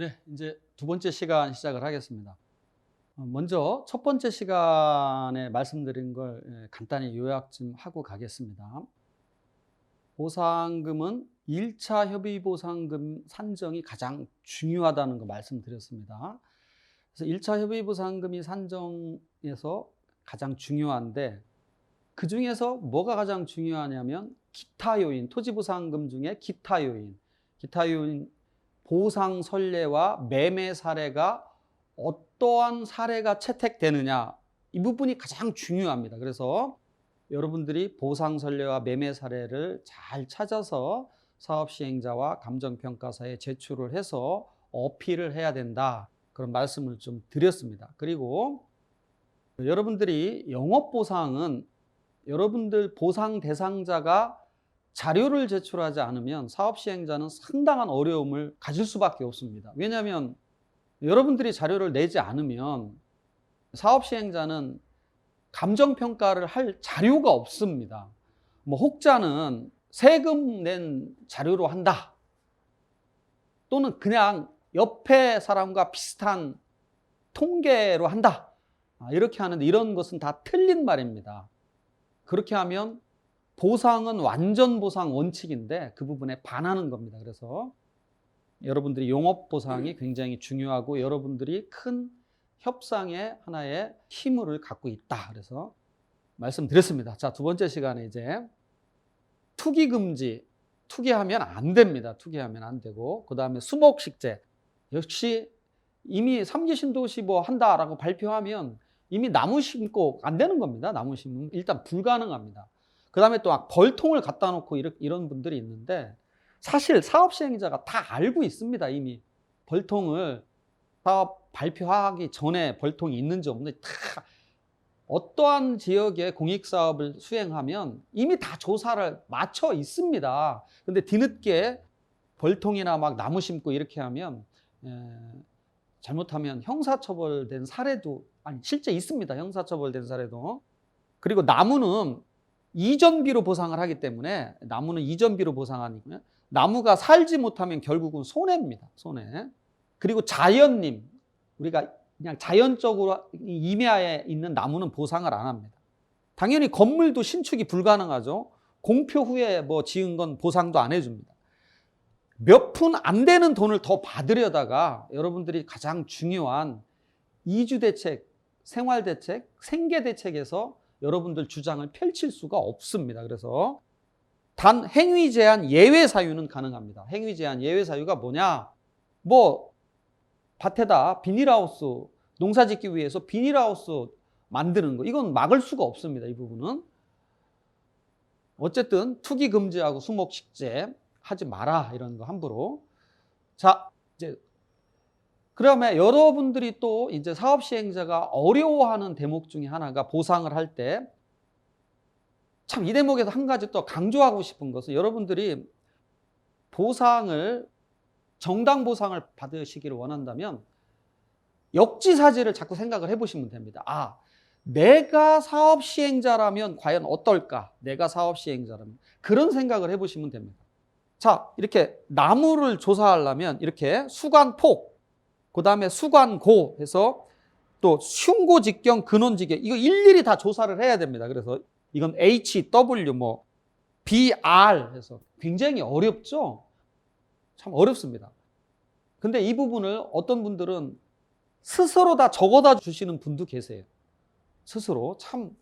네, 이제 두 번째 시간 시작을 하겠습니다. 먼저 첫 번째 시간에 말씀드린 걸 간단히 요약 좀 하고 가겠습니다. 보상금은 1차 협의보상금 산정이 가장 중요하다는 거 말씀드렸습니다. 그래서 1차 협의보상금이 산정에서 가장 중요한데, 그 중에서 뭐가 가장 중요하냐면 기타 요인, 토지보상금 중에 기타 요인, 보상 선례와 매매 사례가 어떠한 사례가 채택되느냐, 이 부분이 가장 중요합니다. 그래서 여러분들이 보상 선례와 매매 사례를 잘 찾아서 사업시행자와 감정평가사에 제출을 해서 어필을 해야 된다, 그런 말씀을 좀 드렸습니다. 그리고 여러분들이 영업보상은 여러분들 보상 대상자가 자료를 제출하지 않으면 사업시행자는 상당한 어려움을 가질 수밖에 없습니다. 왜냐하면 여러분들이 자료를 내지 않으면 사업시행자는 감정평가를 할 자료가 없습니다. 혹자는 세금 낸 자료로 한다, 또는 그냥 옆에 사람과 비슷한 통계로 한다, 이렇게 하는데, 이런 것은 다 틀린 말입니다. 그렇게 하면 보상은 완전 보상 원칙인데 그 부분에 반하는 겁니다. 그래서 여러분들이 용업보상이 굉장히 중요하고 여러분들이 큰 협상의 하나의 힘을 갖고 있다, 그래서 말씀드렸습니다. 자, 두 번째 시간에 이제 투기금지, 투기하면 안 됩니다. 투기하면 안 되고, 그 다음에 수목식재, 역시 이미 3기 신도시 뭐 한다라고 발표하면 이미 나무 심고 안 되는 겁니다. 나무 심으면 일단 불가능합니다. 그 다음에 또 벌통을 갖다 놓고 이런 분들이 있는데, 사실 사업시행자가 다 알고 있습니다. 이미 벌통을 사업 발표하기 전에 벌통이 있는지 없는지 다, 어떠한 지역에 공익사업을 수행하면 이미 다 조사를 마쳐 있습니다. 근데 뒤늦게 벌통이나 막 나무 심고 이렇게 하면 잘못하면 형사처벌된 사례도, 실제 있습니다. 형사처벌된 사례도. 그리고 나무는 이전비로 보상을 하기 때문에, 나무는 이전비로 보상하니까 나무가 살지 못하면 결국은 손해입니다. 손해. 그리고 자연님, 우리가 그냥 자연적으로 임야에 있는 나무는 보상을 안 합니다. 당연히 건물도 신축이 불가능하죠. 공표 후에 뭐 지은 건 보상도 안 해줍니다. 몇 푼 안 되는 돈을 더 받으려다가 여러분들이 가장 중요한 이주대책, 생활대책, 생계대책에서 여러분들 주장을 펼칠 수가 없습니다. 그래서 단 행위 제한 예외 사유는 가능합니다. 행위 제한 예외 사유가 뭐냐? 밭에다 비닐하우스, 농사 짓기 위해서 비닐하우스 만드는 거, 이건 막을 수가 없습니다. 이 부분은. 어쨌든 투기 금지하고 수목식재 하지 마라, 이런 거 함부로. 자, 이제 그러면 여러분들이 또 이제 사업시행자가 어려워하는 대목 중에 하나가, 보상을 할 때 참 이 대목에서 한 가지 또 강조하고 싶은 것은, 여러분들이 보상을, 정당 보상을 받으시기를 원한다면 역지사지를 자꾸 생각을 해보시면 됩니다. 내가 사업시행자라면 과연 어떨까? 내가 사업시행자라면, 그런 생각을 해보시면 됩니다. 자, 이렇게 나무를 조사하려면 이렇게 수관폭, 그 다음에 수관고 해서 또 흉고 직경, 근원 직경, 이거 일일이 다 조사를 해야 됩니다. 그래서 이건 HW, BR 해서 굉장히 어렵죠? 참 어렵습니다. 근데 이 부분을 어떤 분들은 스스로 다 적어다 주시는 분도 계세요. 스스로. 참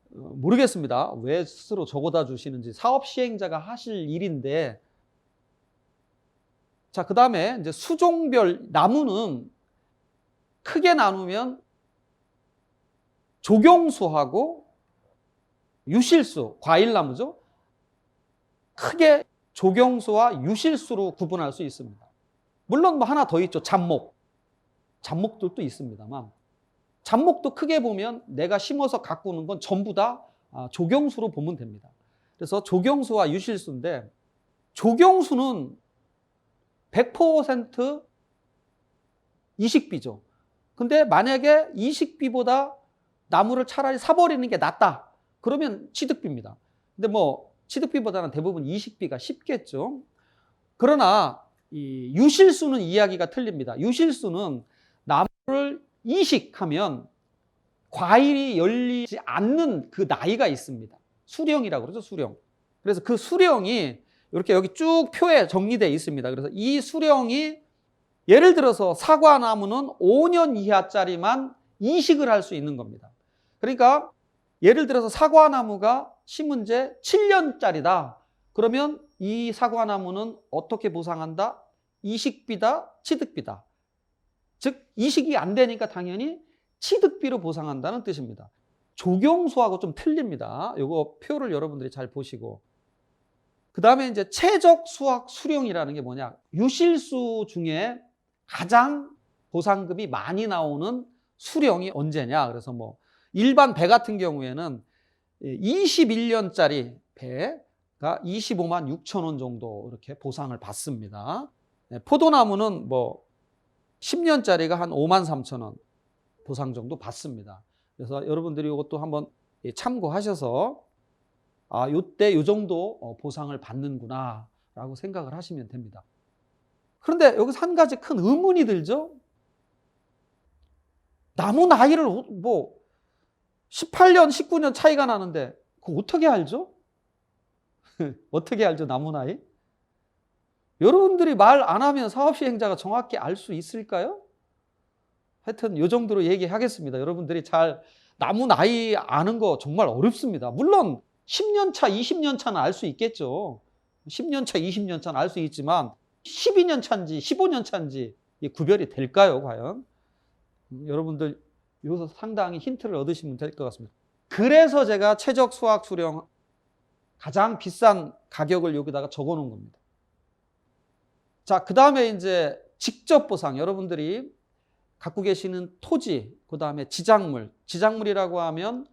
모르겠습니다. 왜 스스로 적어다 주시는지. 사업 시행자가 하실 일인데. 자, 그 다음에 이제 수종별, 나무는 크게 나누면 조경수하고 유실수, 과일나무죠. 크게 조경수와 유실수로 구분할 수 있습니다. 물론 하나 더 있죠. 잡목들도 있습니다만, 잡목도 크게 보면 내가 심어서 가꾸는 건 전부 다 조경수로 보면 됩니다. 그래서 조경수와 유실수인데, 조경수는 100% 이식비죠. 근데 만약에 이식비보다 나무를 차라리 사버리는 게 낫다, 그러면 취득비입니다. 근데 취득비보다는 대부분 이식비가 쉽겠죠. 그러나 이 유실수는 이야기가 틀립니다. 유실수는 나무를 이식하면 과일이 열리지 않는 그 나이가 있습니다. 수령이라고 그러죠, 수령. 그래서 그 수령이 이렇게 여기 쭉 표에 정리되어 있습니다. 그래서 이 수령이 예를 들어서 사과나무는 5년 이하짜리만 이식을 할 수 있는 겁니다. 그러니까 예를 들어서 사과나무가 심은 지 7년짜리다. 그러면 이 사과나무는 어떻게 보상한다? 이식비다, 취득비다. 즉 이식이 안 되니까 당연히 취득비로 보상한다는 뜻입니다. 조경수하고 좀 틀립니다. 이거 표를 여러분들이 잘 보시고. 그 다음에 이제 최적 수확 수령이라는 게 뭐냐? 유실수 중에 가장 보상금이 많이 나오는 수령이 언제냐? 그래서 뭐 일반 배 같은 경우에는 21년짜리 배가 25만 6천 원 정도 이렇게 보상을 받습니다. 포도나무는 뭐 10년짜리가 한 5만 3천 원 보상 정도 받습니다. 그래서 여러분들이 이것도 한번 참고하셔서 요때 요 정도 보상을 받는구나 라고 생각을 하시면 됩니다. 그런데 여기서 한 가지 큰 의문이 들죠? 나무 나이를 뭐 18년, 19년 차이가 나는데 그거 어떻게 알죠? 어떻게 알죠, 나무 나이? 여러분들이 말 안 하면 사업시행자가 정확히 알 수 있을까요? 하여튼 이 정도로 얘기하겠습니다. 여러분들이 잘 나무 나이 아는 거 정말 어렵습니다. 물론 10년 차, 20년 차는 알 수 있겠죠. 10년 차, 20년 차는 알 수 있지만 12년 차인지 15년 차인지 구별이 될까요, 과연? 여러분들 여기서 상당히 힌트를 얻으시면 될 것 같습니다. 그래서 제가 최적 수확 수령 가장 비싼 가격을 여기다가 적어 놓은 겁니다. 자, 그 다음에 이제 직접 보상. 여러분들이 갖고 계시는 토지, 그 다음에 지작물. 지작물이라고 하면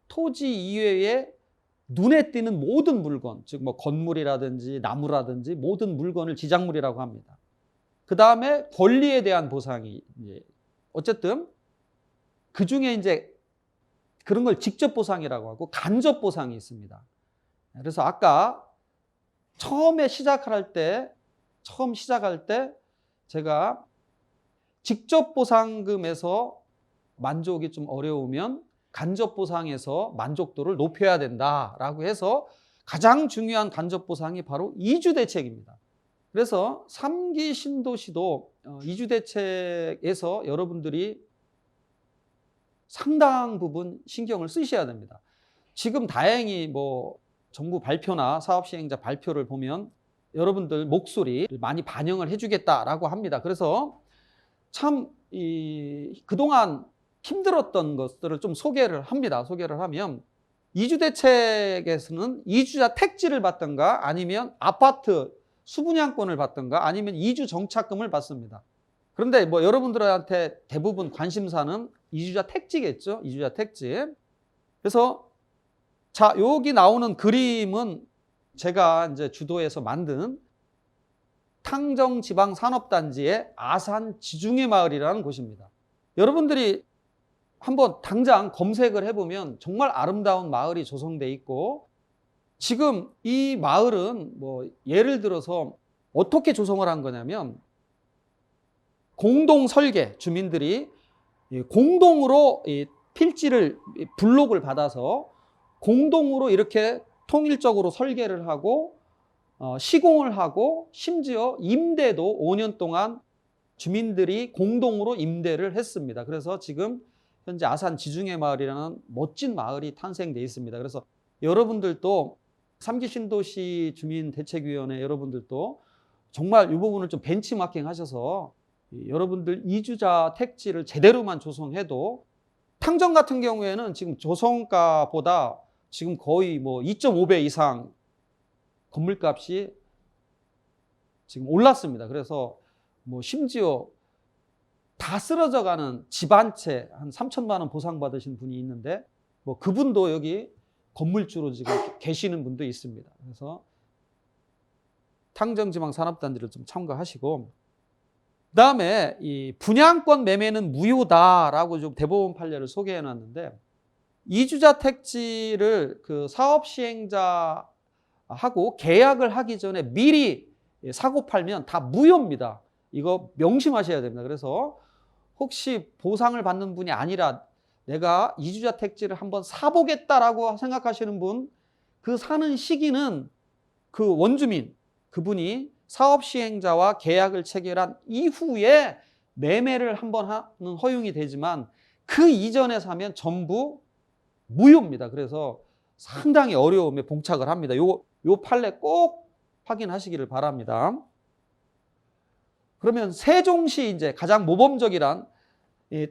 토지 이외에 눈에 띄는 모든 물건, 즉 뭐 건물이라든지 나무라든지 모든 물건을 지작물이라고 합니다. 그 다음에 권리에 대한 보상이 어쨌든 그 중에 이제 그런 걸 직접 보상이라고 하고 간접 보상이 있습니다. 그래서 아까 처음 시작할 때 제가 직접 보상금에서 만족이 좀 어려우면 간접 보상에서 만족도를 높여야 된다라고 해서 가장 중요한 간접 보상이 바로 이주 대책입니다. 그래서 3기 신도시도 이주 대책에서 여러분들이 상당 부분 신경을 쓰셔야 됩니다. 지금 다행히 뭐 정부 발표나 사업시행자 발표를 보면 여러분들 목소리를 많이 반영을 해주겠다라고 합니다. 그래서 참 그동안 힘들었던 것들을 좀 소개를 합니다. 소개를 하면 이주대책에서는 이주자 택지를 받든가 아니면 아파트 수분양권을 받든가 아니면 이주 정착금을 받습니다. 그런데 뭐 여러분들한테 대부분 관심사는 이주자 택지겠죠. 이주자 택지. 그래서 자, 여기 나오는 그림은 제가 이제 주도해서 만든 탕정지방산업단지의 아산 지중해 마을이라는 곳입니다. 여러분들이 한번 당장 검색을 해보면 정말 아름다운 마을이 조성돼 있고 지금 이 마을은 뭐 예를 들어서 어떻게 조성을 한 거냐면 공동 설계 주민들이 공동으로 필지를 블록을 받아서 공동으로 이렇게 통일적으로 설계를 하고 시공을 하고 심지어 임대도 5년 동안 주민들이 공동으로 임대를 했습니다. 그래서 지금 현재 아산 지중해 마을이라는 멋진 마을이 탄생되어 있습니다. 그래서 여러분들도 3기 신도시 주민대책위원회 여러분들도 정말 이 부분을 좀 벤치마킹 하셔서 여러분들 이주자 택지를 제대로만 조성해도 탕정 같은 경우에는 지금 조성가보다 지금 거의 뭐 2.5배 이상 건물값이 지금 올랐습니다. 그래서 뭐 심지어 다 쓰러져가는 집 한 채 한 3천만 원 보상받으신 분이 있는데 뭐 그분도 여기 건물주로 지금 계시는 분도 있습니다. 그래서 탕정지방산업단지를 좀 참고하시고 그다음에 이 분양권 매매는 무효다라고 좀 대법원 판례를 소개해 놨는데 이주자 택지를 그 사업 시행자하고 계약을 하기 전에 미리 사고 팔면 다 무효입니다. 이거 명심하셔야 됩니다. 그래서 혹시 보상을 받는 분이 아니라 내가 이주자 택지를 한번 사보겠다라고 생각하시는 분, 그 사는 시기는 그 원주민, 그분이 사업 시행자와 계약을 체결한 이후에 매매를 한번 하는 허용이 되지만 그 이전에 사면 전부 무효입니다. 그래서 상당히 어려움에 봉착을 합니다. 요 판례 꼭 확인하시기를 바랍니다. 그러면 세종시 이제 가장 모범적이란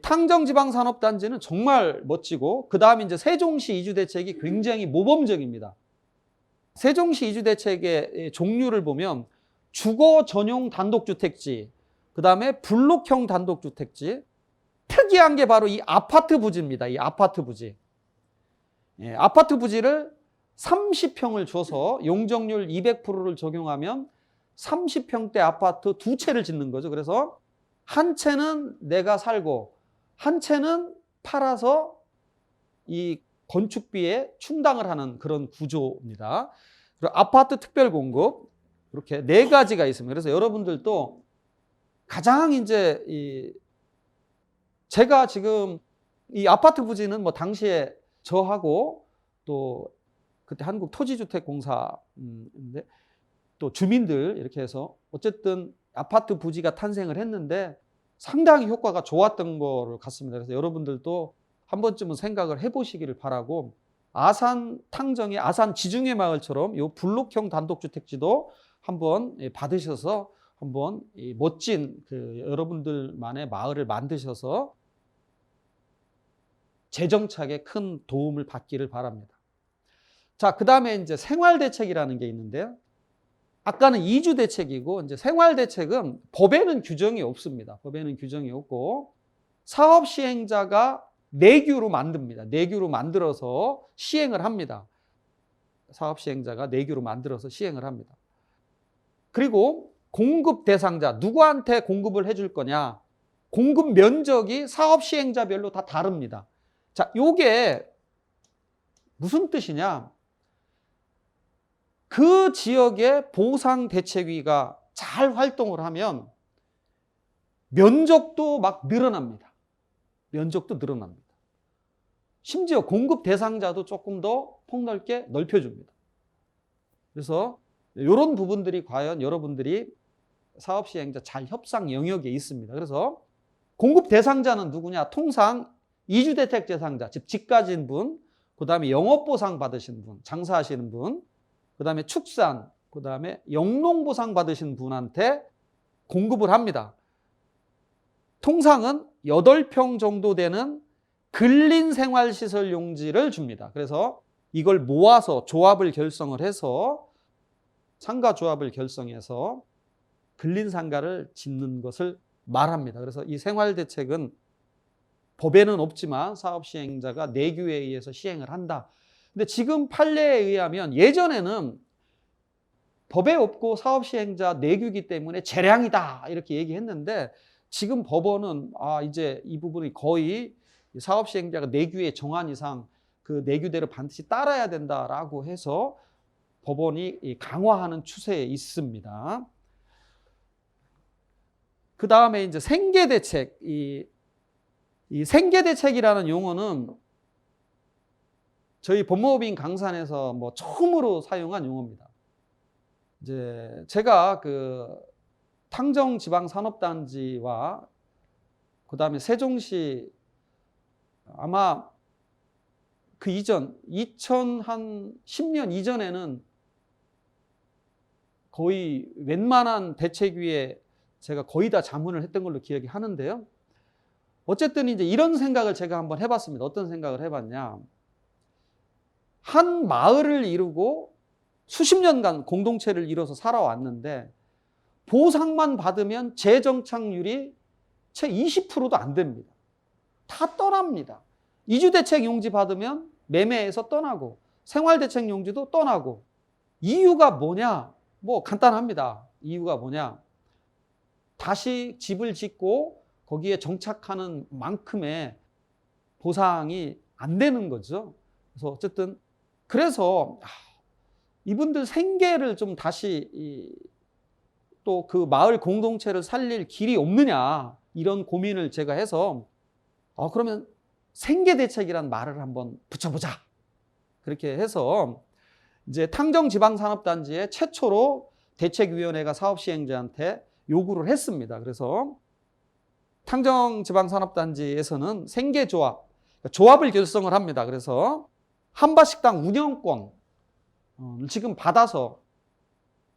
탕정지방산업단지는 정말 멋지고, 그 다음에 이제 세종시 이주대책이 굉장히 모범적입니다. 세종시 이주대책의 종류를 보면 주거 전용 단독주택지, 그 다음에 블록형 단독주택지, 특이한 게 바로 이 아파트 부지입니다. 이 아파트 부지. 아파트 부지를 30평을 줘서 용적률 200%를 적용하면 30평대 아파트 두 채를 짓는 거죠. 그래서 한 채는 내가 살고 한 채는 팔아서 이 건축비에 충당을 하는 그런 구조입니다. 그리고 아파트 특별 공급, 이렇게 네 가지가 있습니다. 그래서 여러분들도 가장 이제 제가 지금 이 아파트 부지는 뭐 당시에 저하고 또 그때 한국토지주택공사인데 또 주민들 이렇게 해서 어쨌든 아파트 부지가 탄생을 했는데 상당히 효과가 좋았던 거를 같습니다. 그래서 여러분들도 한 번쯤은 생각을 해보시기를 바라고, 아산 탕정의 아산 지중해 마을처럼 이 블록형 단독주택지도 한번 받으셔서 한번 이 멋진 여러분들만의 마을을 만드셔서 재정착에 큰 도움을 받기를 바랍니다. 자, 그 다음에 이제 생활대책이라는 게 있는데요. 아까는 이주대책이고, 이제 생활대책은 법에는 규정이 없습니다. 법에는 규정이 없고, 사업시행자가 내규로 만듭니다. 내규로 만들어서 시행을 합니다. 사업시행자가 내규로 만들어서 시행을 합니다. 그리고 공급 대상자, 누구한테 공급을 해줄 거냐, 공급 면적이 사업시행자별로 다 다릅니다. 자, 요게 무슨 뜻이냐? 그 지역의 보상대책위가 잘 활동을 하면 면적도 막 늘어납니다. 면적도 늘어납니다. 심지어 공급 대상자도 조금 더 폭넓게 넓혀줍니다. 그래서 이런 부분들이 과연 여러분들이 사업시행자 잘 협상 영역에 있습니다. 그래서 공급 대상자는 누구냐? 통상 이주대책 대상자, 즉 집 가진 분, 그 다음에 영업보상 받으신 분, 장사하시는 분, 그 다음에 축산, 그 다음에 영농보상 받으신 분한테 공급을 합니다. 통상은 8평 정도 되는 근린생활시설 용지를 줍니다. 그래서 이걸 모아서 조합을 결성을 해서 상가조합을 결성해서 근린상가를 짓는 것을 말합니다. 그래서 이 생활대책은 법에는 없지만 사업시행자가 내규에 의해서 시행을 한다. 근데 지금 판례에 의하면 예전에는 법에 없고 사업시행자 내규이기 때문에 재량이다 이렇게 얘기했는데, 지금 법원은 이제 이 부분이 거의 사업시행자가 내규에 정한 이상 그 내규대로 반드시 따라야 된다라고 해서 법원이 강화하는 추세에 있습니다. 그 다음에 이제 생계대책, 이 생계대책이라는 용어는 저희 법무법인 강산에서 뭐 처음으로 사용한 용어입니다. 이제 제가 그 탕정지방산업단지와 그 다음에 세종시 아마 그 이전 2010년 이전에는 거의 웬만한 대책위에 제가 거의 다 자문을 했던 걸로 기억이 하는데요. 어쨌든 이제 이런 생각을 제가 한번 해봤습니다. 어떤 생각을 해봤냐? 한 마을을 이루고 수십 년간 공동체를 이뤄서 살아왔는데 보상만 받으면 재정착률이 채 20%도 안 됩니다. 다 떠납니다. 이주대책 용지 받으면 매매에서 떠나고 생활대책 용지도 떠나고. 이유가 뭐냐? 뭐 간단합니다. 이유가 뭐냐? 다시 집을 짓고 거기에 정착하는 만큼의 보상이 안 되는 거죠. 그래서 어쨌든 그래서 이분들 생계를 좀 다시 또 그 마을 공동체를 살릴 길이 없느냐, 이런 고민을 제가 해서 그러면 생계대책이란 말을 한번 붙여보자. 그렇게 해서 이제 탕정지방산업단지에 최초로 대책위원회가 사업시행자한테 요구를 했습니다. 그래서 탕정지방산업단지에서는 생계조합, 조합을 결성을 합니다. 그래서 한밭식당 운영권 지금 받아서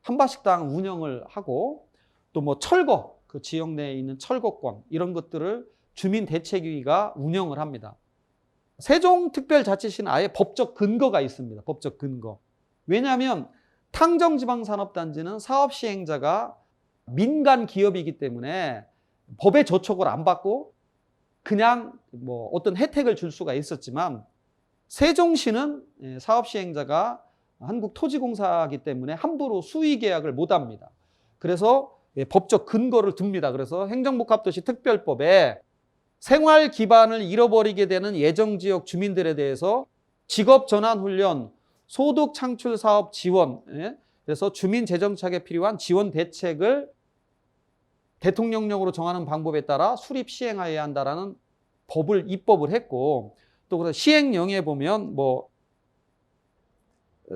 한밭식당 운영을 하고, 또 뭐 철거, 그 지역 내에 있는 철거권, 이런 것들을 주민대책위가 운영을 합니다. 세종특별자치시는 아예 법적 근거가 있습니다. 법적 근거. 왜냐하면 탕정지방산업단지는 사업시행자가 민간 기업이기 때문에 법의 조촉을 안 받고 그냥 뭐 어떤 혜택을 줄 수가 있었지만, 세종시는 사업시행자가 한국토지공사이기 때문에 함부로 수의계약을 못합니다. 그래서 법적 근거를 둡니다. 그래서 행정복합도시 특별법에 생활 기반을 잃어버리게 되는 예정지역 주민들에 대해서 직업전환훈련, 소득창출사업 지원, 그래서 주민재정착에 필요한 지원 대책을 대통령령으로 정하는 방법에 따라 수립 시행하여야 한다라는 법을 입법을 했고, 또 그래서 시행령에 보면 뭐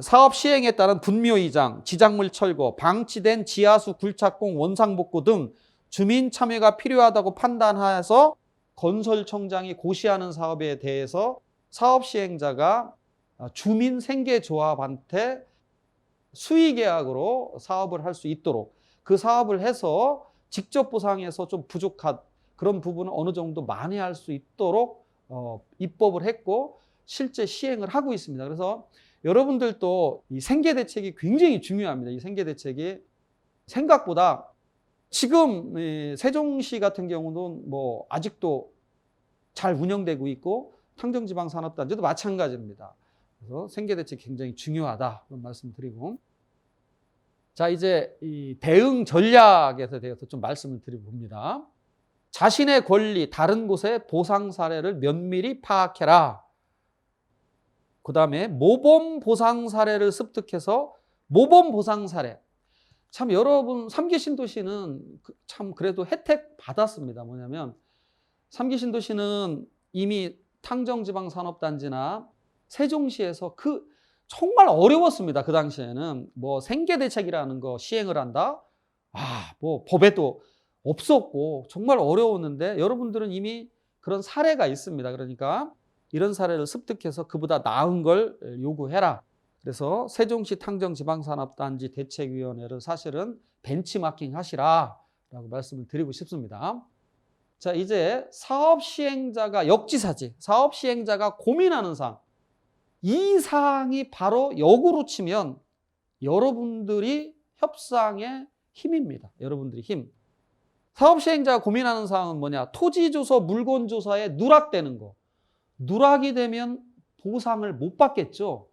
사업 시행에 따른 분묘 이장, 지작물 철거, 방치된 지하수 굴착공 원상복구 등 주민 참여가 필요하다고 판단하여서 건설청장이 고시하는 사업에 대해서 사업 시행자가 주민 생계조합한테 수의계약으로 사업을 할 수 있도록, 그 사업을 해서 직접 보상해서 좀 부족한 그런 부분을 어느 정도 만회할 수 있도록 입법을 했고 실제 시행을 하고 있습니다. 그래서 여러분들도 이 생계대책이 굉장히 중요합니다. 이 생계대책이 생각보다 지금 세종시 같은 경우는 뭐 아직도 잘 운영되고 있고, 탕정지방산업단지도 마찬가지입니다. 그래서 생계대책이 굉장히 중요하다, 그런 말씀드리고, 자, 이제 이 대응 전략에 대해서 좀 말씀을 드려봅니다. 자신의 권리, 다른 곳의 보상 사례를 면밀히 파악해라. 그 다음에 모범 보상 사례를 습득해서 모범 보상 사례. 참 여러분, 3기 신도시는 참 그래도 혜택 받았습니다. 뭐냐면 3기 신도시는 이미 탕정지방산업단지나 세종시에서 정말 어려웠습니다. 그 당시에는 뭐 생계대책이라는 거 시행을 한다? 뭐 법에도 없었고 정말 어려웠는데, 여러분들은 이미 그런 사례가 있습니다. 그러니까 이런 사례를 습득해서 그보다 나은 걸 요구해라. 그래서 세종시 탕정지방산업단지 대책위원회를 사실은 벤치마킹 하시라라고 말씀을 드리고 싶습니다. 자, 이제 사업시행자가 역지사지, 사업시행자가 고민하는 사항, 이 사항이 바로 역으로 치면 여러분들이 협상의 힘입니다. 여러분들이 힘. 사업시행자가 고민하는 사항은 뭐냐? 토지조서, 물건조사에 누락되는 거. 누락이 되면 보상을 못 받겠죠.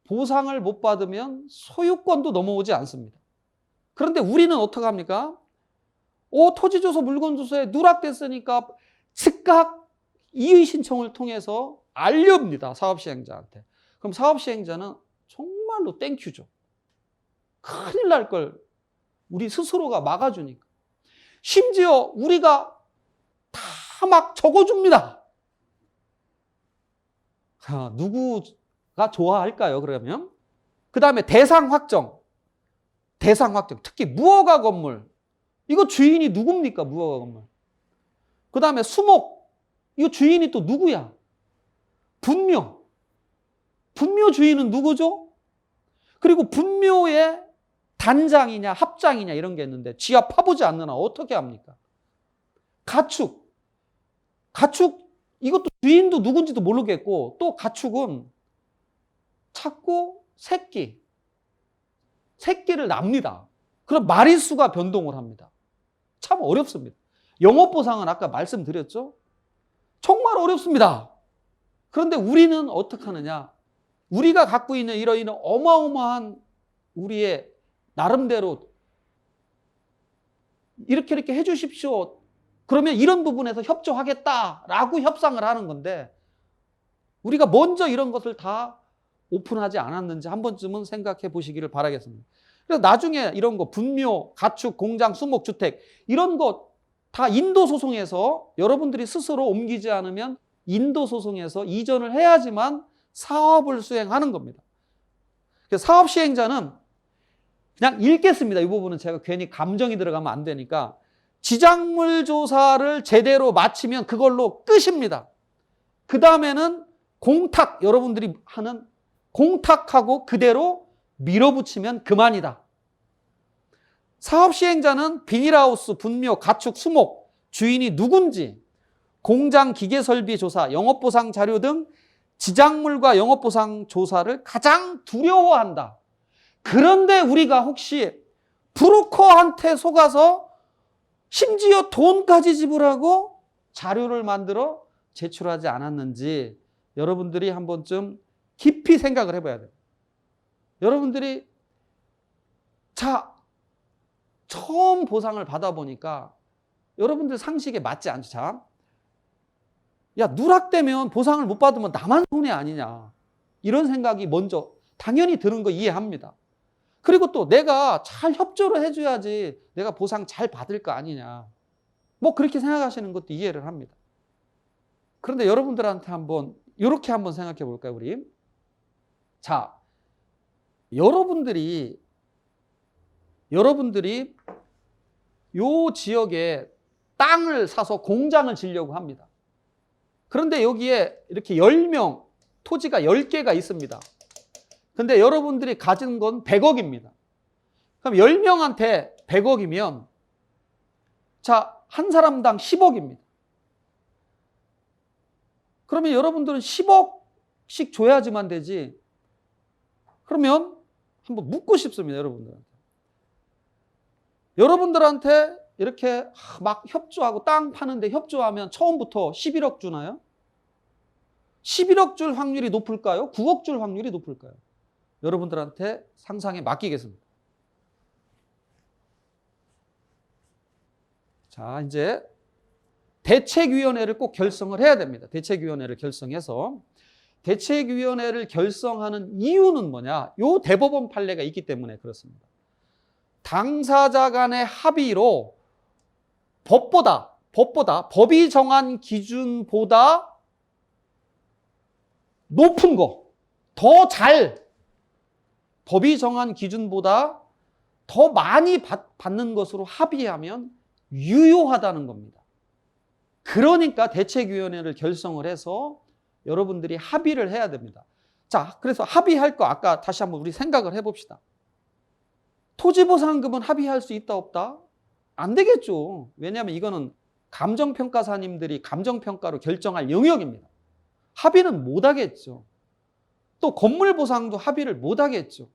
보상을 못 받으면 소유권도 넘어오지 않습니다. 그런데 우리는 어떻게 합니까? 토지조서, 물건조사에 누락됐으니까 즉각 이의 신청을 통해서 알립니다. 사업시행자한테. 그럼 사업시행자는 정말로 땡큐죠. 큰일 날 걸 우리 스스로가 막아주니까. 심지어 우리가 다 막 적어줍니다. 자, 누구가 좋아할까요, 그러면? 그 다음에 대상 확정. 특히 무허가 건물. 이거 주인이 누굽니까, 무허가 건물? 그 다음에 수목. 이거 주인이 또 누구야? 분묘. 분묘 주인은 누구죠? 그리고 분묘의 단장이냐 합장이냐 이런 게 있는데 지하 파보지 않는 한 어떻게 합니까? 가축. 이것도 주인도 누군지도 모르겠고, 또 가축은 자꾸 새끼를 납니다. 그럼 마리수가 변동을 합니다. 참 어렵습니다. 영업보상은 아까 말씀드렸죠? 정말 어렵습니다. 그런데 우리는 어떻게 하느냐? 우리가 갖고 있는 이런 어마어마한 우리의 나름대로 이렇게 해주십시오. 그러면 이런 부분에서 협조하겠다라고 협상을 하는 건데, 우리가 먼저 이런 것을 다 오픈하지 않았는지 한 번쯤은 생각해 보시기를 바라겠습니다. 그래서 나중에 이런 거 분묘, 가축, 공장, 수목, 주택 이런 거 다 인도소송에서 여러분들이 스스로 옮기지 않으면 인도소송에서 이전을 해야지만 사업을 수행하는 겁니다. 사업 시행자는 그냥 읽겠습니다. 이 부분은 제가 괜히 감정이 들어가면 안 되니까 지작물 조사를 제대로 마치면 그걸로 끝입니다. 그 다음에는 공탁, 여러분들이 하는 공탁하고 그대로 밀어붙이면 그만이다. 사업 시행자는 비닐하우스, 분묘, 가축, 수목, 주인이 누군지, 공장 기계설비 조사, 영업보상 자료 등 지작물과 영업보상 조사를 가장 두려워한다. 그런데 우리가 혹시 브로커한테 속아서 심지어 돈까지 지불하고 자료를 만들어 제출하지 않았는지 여러분들이 한 번쯤 깊이 생각을 해봐야 돼요. 여러분들이 처음 보상을 받아보니까 여러분들 상식에 맞지 않죠. 자, 야, 누락되면 보상을 못 받으면 나만 손해 아니냐. 이런 생각이 먼저 당연히 드는 거 이해합니다. 그리고 또 내가 잘 협조를 해줘야지 내가 보상 잘 받을 거 아니냐. 뭐 그렇게 생각하시는 것도 이해를 합니다. 그런데 여러분들한테 이렇게 한번 생각해 볼까요, 우리? 자, 여러분들이 요 지역에 땅을 사서 공장을 지려고 합니다. 그런데 여기에 이렇게 10명, 토지가 10개가 있습니다. 근데 여러분들이 가진 건 100억입니다. 그럼 10명한테 100억이면 자, 한 사람당 10억입니다. 그러면 여러분들은 10억씩 줘야지만 되지. 그러면 한번 묻고 싶습니다, 여러분들한테 이렇게 막 협조하고 땅 파는데 협조하면 처음부터 11억 주나요? 11억 줄 확률이 높을까요? 9억 줄 확률이 높을까요? 여러분들한테 상상에 맡기겠습니다. 자, 이제 대책위원회를 꼭 결성을 해야 됩니다. 대책위원회를 결성해서 대책위원회를 결성하는 이유는 뭐냐? 요 대법원 판례가 있기 때문에 그렇습니다. 당사자 간의 합의로 법이 정한 기준보다 높은 거, 법이 정한 기준보다 더 많이 받는 것으로 합의하면 유효하다는 겁니다. 그러니까 대책위원회를 결성을 해서 여러분들이 합의를 해야 됩니다. 자, 그래서 합의할 거 아까 다시 한번 우리 생각을 해봅시다. 토지보상금은 합의할 수 있다 없다? 안 되겠죠. 왜냐하면 이거는 감정평가사님들이 감정평가로 결정할 영역입니다. 합의는 못하겠죠. 또 건물보상도 합의를 못하겠죠.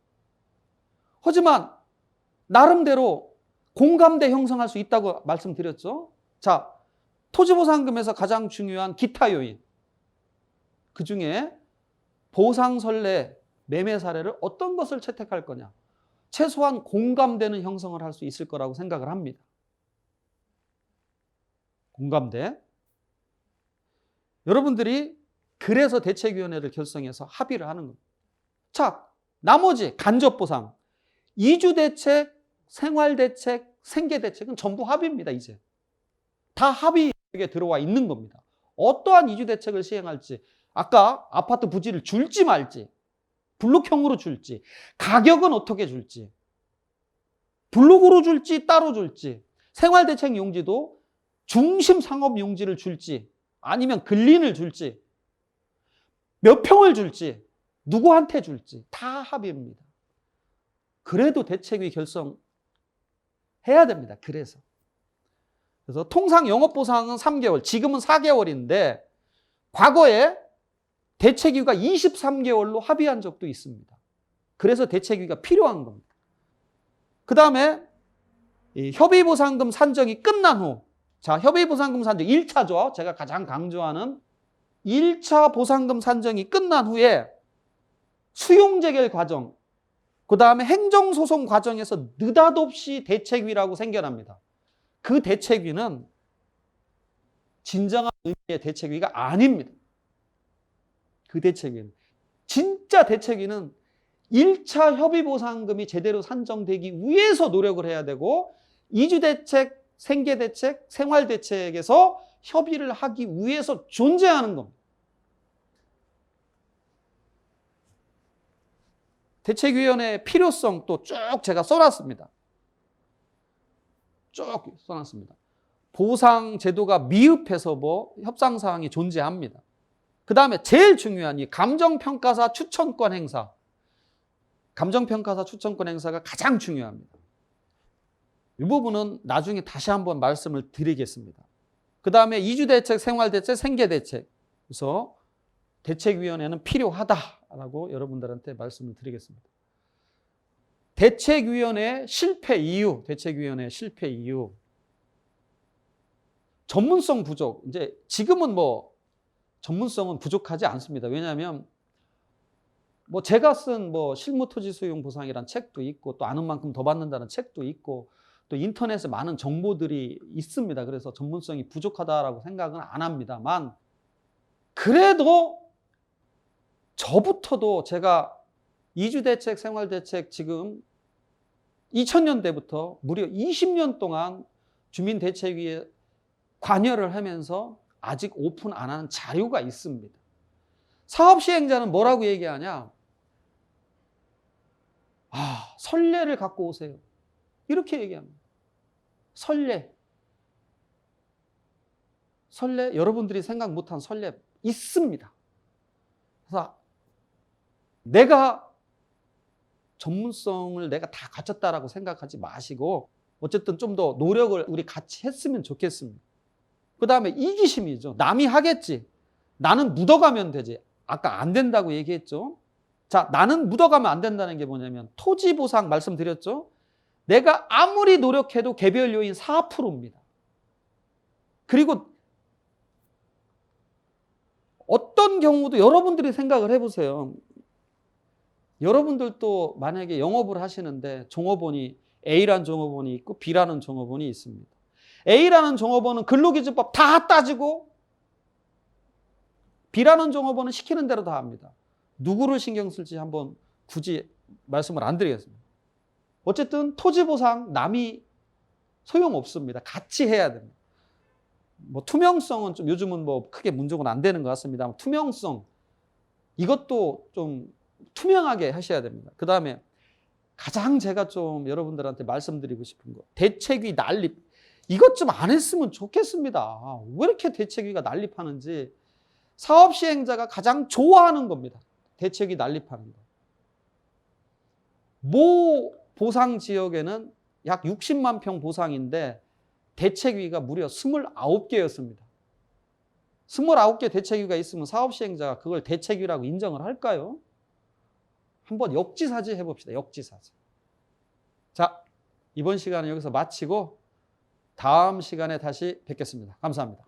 하지만 나름대로 공감대 형성할 수 있다고 말씀드렸죠. 자, 토지보상금에서 가장 중요한 기타 요인, 그중에 보상선례, 매매 사례를 어떤 것을 채택할 거냐, 최소한 공감대는 형성을 할 수 있을 거라고 생각을 합니다. 공감대. 여러분들이 그래서 대책위원회를 결성해서 합의를 하는 겁니다. 자, 나머지 간접보상, 이주대책, 생활대책, 생계대책은 전부 합의입니다. 이제 다 합의에 들어와 있는 겁니다. 어떠한 이주대책을 시행할지, 아까 아파트 부지를 줄지 말지, 블록형으로 줄지, 가격은 어떻게 줄지, 블록으로 줄지 따로 줄지, 생활대책 용지도 중심 상업 용지를 줄지 아니면 근린을 줄지, 몇 평을 줄지, 누구한테 줄지 다 합의입니다. 그래도 대책위 결성해야 됩니다. 그래서 통상 영업보상은 3개월, 지금은 4개월인데 과거에 대책위가 23개월로 합의한 적도 있습니다. 그래서 대책위가 필요한 겁니다. 그 다음에 협의보상금 산정이 끝난 후, 자, 협의보상금 산정 1차죠. 제가 가장 강조하는 1차 보상금 산정이 끝난 후에 수용재결 과정, 그 다음에 행정소송 과정에서 느닷없이 대책위라고 생겨납니다. 그 대책위는 진정한 의미의 대책위가 아닙니다. 그 대책위는. 진짜 대책위는 1차 협의보상금이 제대로 산정되기 위해서 노력을 해야 되고, 이주대책, 생계대책, 생활대책에서 협의를 하기 위해서 존재하는 겁니다. 대책위원회의 필요성 또 쭉 제가 써놨습니다. 쭉 써놨습니다. 보상 제도가 미흡해서 뭐 협상사항이 존재합니다. 그 다음에 제일 중요한 이 감정평가사 추천권 행사. 감정평가사 추천권 행사가 가장 중요합니다. 이 부분은 나중에 다시 한번 말씀을 드리겠습니다. 그 다음에 이주대책, 생활대책, 생계대책. 그래서 대책위원회는 필요하다라고 여러분들한테 말씀을 드리겠습니다. 대책위원회 실패 이유, 전문성 부족. 이제 지금은 뭐 전문성은 부족하지 않습니다. 왜냐하면 뭐 제가 쓴 뭐 실무토지 수용 보상이란 책도 있고, 또 아는 만큼 더 받는다는 책도 있고, 또 인터넷에 많은 정보들이 있습니다. 그래서 전문성이 부족하다라고 생각은 안 합니다만, 그래도 저부터도 제가 이주대책, 생활대책 지금 2000년대부터 무려 20년 동안 주민대책위에 관여를 하면서 아직 오픈 안 하는 자료가 있습니다. 사업시행자는 뭐라고 얘기하냐? 선례를 갖고 오세요. 이렇게 얘기합니다. 선례, 여러분들이 생각 못한 선례 있습니다. 그래서 내가 전문성을 내가 다 갖췄다라고 생각하지 마시고, 어쨌든 좀 더 노력을 우리 같이 했으면 좋겠습니다. 그 다음에 이기심이죠. 남이 하겠지. 나는 묻어가면 되지. 아까 안 된다고 얘기했죠. 자, 나는 묻어가면 안 된다는 게 뭐냐면, 토지 보상 말씀드렸죠. 내가 아무리 노력해도 개별 요인 4%입니다. 그리고 어떤 경우도 여러분들이 생각을 해보세요. 여러분들도 만약에 영업을 하시는데 종업원이 A라는 종업원이 있고 B라는 종업원이 있습니다. A라는 종업원은 근로기준법 다 따지고 B라는 종업원은 시키는 대로 다 합니다. 누구를 신경 쓸지 한번 굳이 말씀을 안 드리겠습니다. 어쨌든 토지보상 남이 소용없습니다. 같이 해야 됩니다. 뭐 투명성은 좀 요즘은 뭐 크게 문제는 안 되는 것 같습니다. 투명성, 이것도 좀 투명하게 하셔야 됩니다. 그 다음에 가장 제가 좀 여러분들한테 말씀드리고 싶은 거, 대책위 난립, 이것 좀 안 했으면 좋겠습니다. 왜 이렇게 대책위가 난립하는지. 사업시행자가 가장 좋아하는 겁니다. 대책위 난립하는 거. 모 보상지역에는 약 60만 평 보상인데 대책위가 무려 29개였습니다. 29개 대책위가 있으면 사업시행자가 그걸 대책위라고 인정을 할까요? 한번 역지사지 해봅시다. 역지사지. 자, 이번 시간은 여기서 마치고 다음 시간에 다시 뵙겠습니다. 감사합니다.